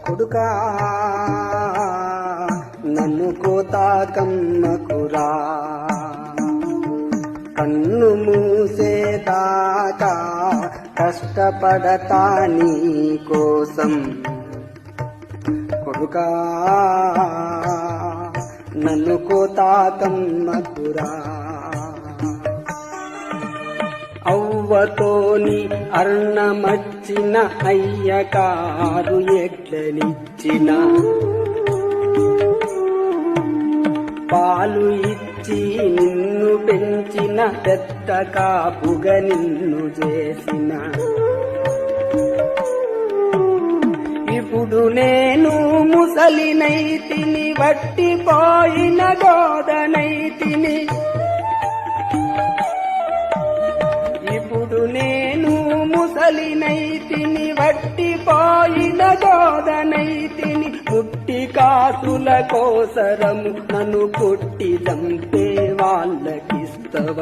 కొడుకా నన్ను కోతాకమ్మకురా, కన్ను మూసేదాకా కష్టపడతా నీ కోసం. కొడుకా నన్ను కోతాకమ్మకురా. అవ్వతోని అర్ణమచ్చిన అయ్యకారు ఎడ్లనిచ్చిన, పాలు ఇచ్చి నిన్ను పెంచిన పెద్ద కాపుగా నిన్ను చేసిన. ఇప్పుడు నేను ముసలినైతిని, వట్టిపోయిన గోదనైతిని. ఇప్పుడు నేను ముసలినైతిని, వట్టిపోయిన గోదనైతిని. పుట్టి కాసుల కోసరము నన్ను కొట్టి చంపే వాళ్ళకిస్తవ.